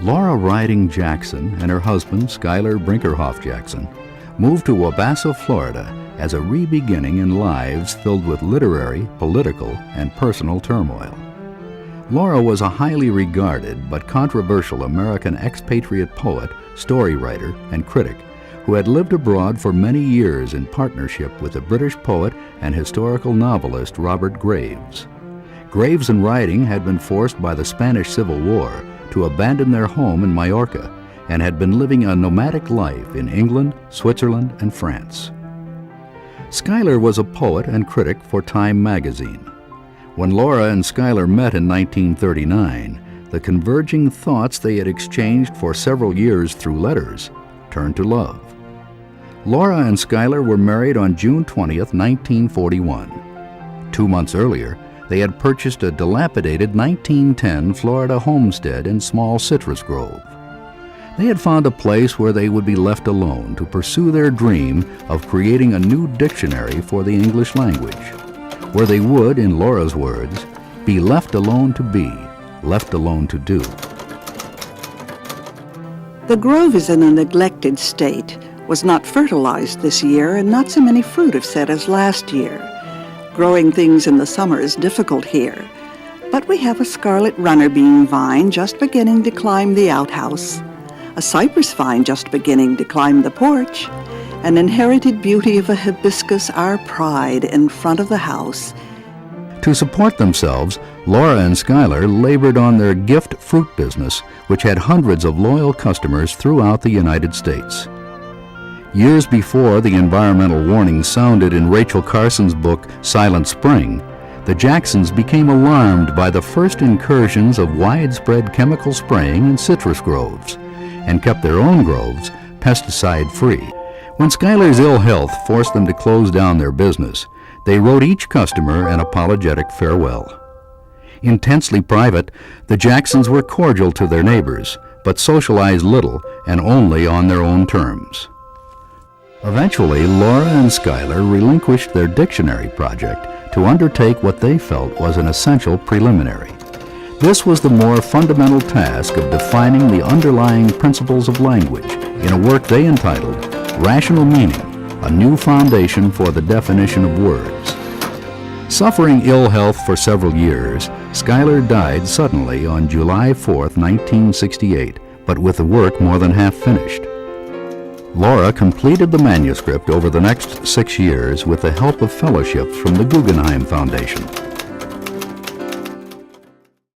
Laura Riding Jackson and her husband, Schuyler Brinkerhoff Jackson, moved to Wabasca, Florida as a re-beginning in lives filled with literary, political, and personal turmoil. Laura was a highly regarded but controversial American expatriate poet, story writer, and critic who had lived abroad for many years in partnership with the British poet and historical novelist Robert Graves. Graves and Riding had been forced by the Spanish Civil War to abandon their home in Majorca and had been living a nomadic life in England, Switzerland, and France. Schuyler was a poet and critic for Time magazine. When Laura and Schuyler met in 1939, the converging thoughts they had exchanged for several years through letters turned to love. Laura and Schuyler were married on June 20th, 1941. 2 months earlier, they had purchased a dilapidated 1910 Florida homestead in Small Citrus Grove. They had found a place where they would be left alone to pursue their dream of creating a new dictionary for the English language, where they would, in Laura's words, be left alone to be, left alone to do. The grove is in a neglected state, was not fertilized this year, and not so many fruit have set as last year. Growing things in the summer is difficult here, but we have a scarlet runner bean vine just beginning to climb the outhouse, a cypress vine just beginning to climb the porch, an inherited beauty of a hibiscus, our pride, in front of the house. To support themselves, Laura and Schuyler labored on their gift fruit business, which had hundreds of loyal customers throughout the United States. Years before the environmental warnings sounded in Rachel Carson's book, Silent Spring, the Jacksons became alarmed by the first incursions of widespread chemical spraying in citrus groves, and kept their own groves pesticide-free. When Schuyler's ill health forced them to close down their business, they wrote each customer an apologetic farewell. Intensely private, the Jacksons were cordial to their neighbors, but socialized little and only on their own terms. Eventually, Laura and Schuyler relinquished their dictionary project to undertake what they felt was an essential preliminary. This was the more fundamental task of defining the underlying principles of language in a work they entitled Rational Meaning, a New Foundation for the Definition of Words. Suffering ill health for several years, Schuyler died suddenly on July 4, 1968, but with the work more than half finished. Laura completed the manuscript over the next 6 years with the help of fellowships from the Guggenheim Foundation.